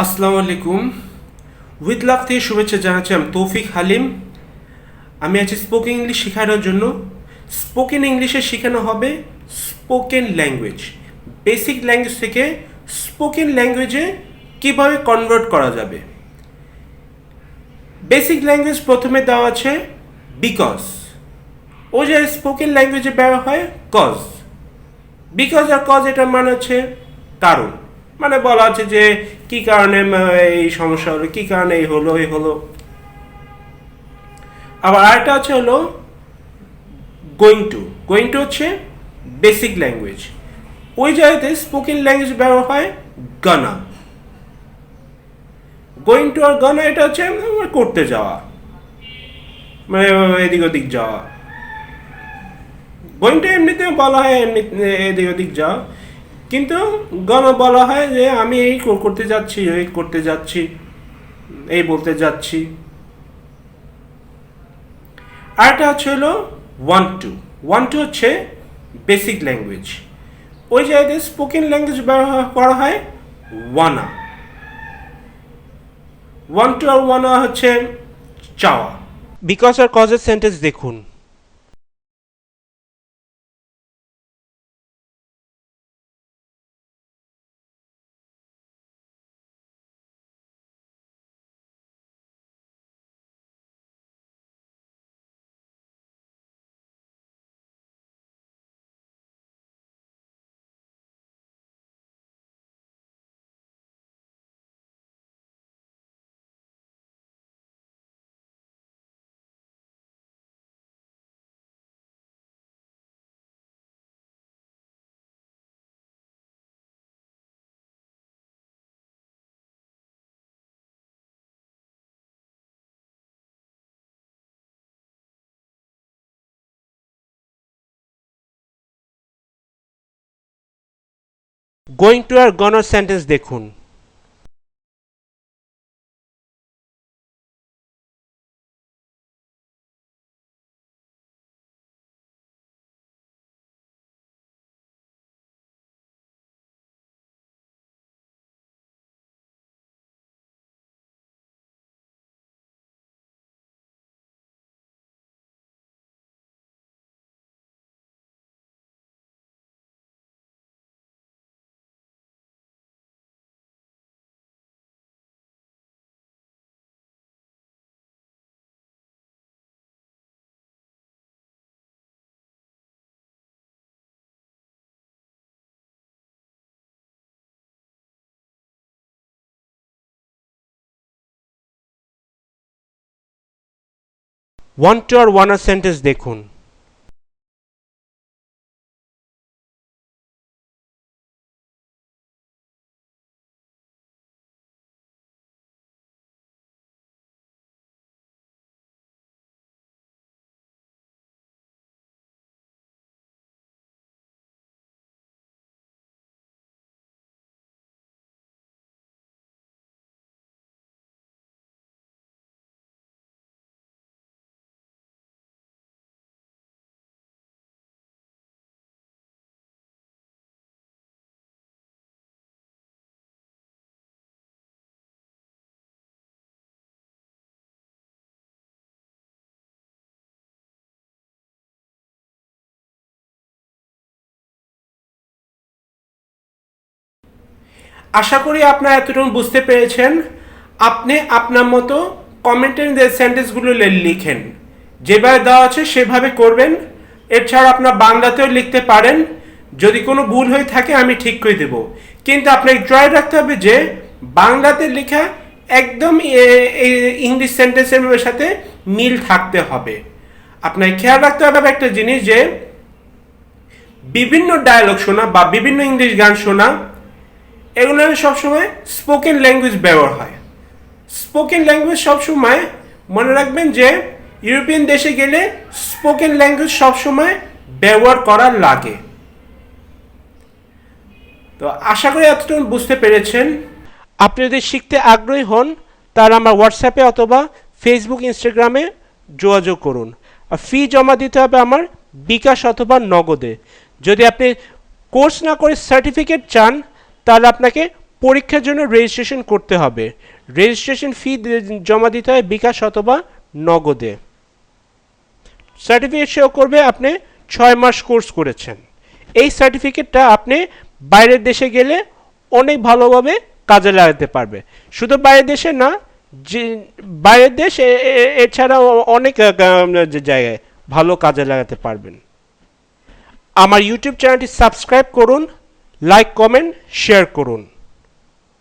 আসসালামু আলাইকুম। With love থেকে শুভেচ্ছা জানাচ্ছি। আমি তৌফিক হালিম। আমি আছি স্পোকেন ইংলিশ শেখানোর জন্য। স্পোকেন ইংলিশে শেখানো হবে স্পোকেন ল্যাঙ্গুয়েজ, বেসিক ল্যাঙ্গুয়েজ থেকে স্পোকেন ল্যাঙ্গুয়েজে কীভাবে কনভার্ট করা যাবে। বেসিক ল্যাঙ্গুয়েজ প্রথমে দেওয়া আছে বিকজ, ও যে স্পোকেন ল্যাঙ্গুয়েজে ব্যবহার হয় কজ। বিকজ আর কজ এটার মানে হচ্ছে কারণ, মানে বলা আছে যে কি কারণে এই সমস্যা হলো, কি কারণে এই হলো। আবার আরেকটা হলো গোয়িং টু হচ্ছে বেসিক ল্যাঙ্গুয়েজ। ওই জায়গাতে স্পোকেন ল্যাঙ্গুয়েজ ব্যবহার হয় গানা। গোয়িং টু আর গানা এটা হচ্ছে করতে যাওয়া, মানে এদিক ওদিক যাওয়া। গোয়িংটা এমনিতে বলা হয় এমনি এদিক ওদিক যাওয়া, কিন্তু গানা বলা হয় যে আমি এই করতে যাচ্ছি, এই করতে যাচ্ছি, এই বলতে যাচ্ছি। আরেকটা হলো ওয়ান টু হচ্ছে বেসিক ল্যাঙ্গুয়েজ। ওই জায়গায় স্পোকেন ল্যাঙ্গুয়েজ ব্যবহার করা হয় ওয়ানা। আর ওয়ানা হচ্ছে চাওয়া। বিকজ আর কজের সেন্টেন্স দেখুন। গোয়িং টু আর গনার সেন্টেন্স দেখুন। ওয়ান টু আর ওয়ানার সেন্টেন্স দেখুন। আশা করি আপনারা এতটুকু বুঝতে পেরেছেন। আপনি আপনার মতো কমেন্টের সেন্টেন্সগুলো লিখেন, যেভাবে দেওয়া আছে সেভাবে করবেন। এছাড়া আপনার বাংলাতেও লিখতে পারেন। যদি কোনো ভুল হয়ে থাকে আমি ঠিক করে দেব, কিন্তু আপনাকে ট্রাই রাখতে হবে যে বাংলাতে লেখা একদম ইংলিশ সেন্টেন্সের সাথে মিল থাকতে হবে। আপনাকে খেয়াল রাখতে হবে একটা জিনিস, যে বিভিন্ন ডায়ালগ শোনা বা বিভিন্ন ইংলিশ গান শোনা, এগুলো সবসময় স্পোকেন ল্যাঙ্গুয়েজ ব্যবহার হয়। স্পোকেন ল্যাঙ্গুয়েজ সবসময় মনে রাখবেন যে ইউরোপিয়ান দেশে গেলে স্পোকেন ল্যাঙ্গুয়েজ সবসময় ব্যবহার করা লাগে। তো আশা করি এতটুকু বুঝতে পেরেছেন। আপনি যদি শিখতে আগ্রহী হন তাহলে আমার হোয়াটসঅ্যাপে অথবা ফেসবুক ইনস্টাগ্রামে যোগাযোগ করুন। আর ফি জমা দিতে হবে আমার বিকাশ অথবা নগদে। যদি আপনি কোর্স না করে সার্টিফিকেট চান তাহলে আপনাকে পরীক্ষার জন্য রেজিস্ট্রেশন করতে হবে। রেজিস্ট্রেশন ফি জমা দিতে হয় বিকাশ অথবা নগদে। সার্টিফিকেট শো করবে আপনি 6 মাস কোর্স করেছেন। এই সার্টিফিকেটটা আপনি বাইরের দেশে গেলে অনেক ভালোভাবে কাজে লাগাতে পারবে। শুধু বাইরের দেশে না, যে বাইরের দেশ এছাড়াও অনেক জায়গায় ভালো কাজে লাগাতে পারবেন। আমার ইউটিউব চ্যানেলটি সাবস্ক্রাইব করুন, লাইক কমেন্ট শেয়ার করুন।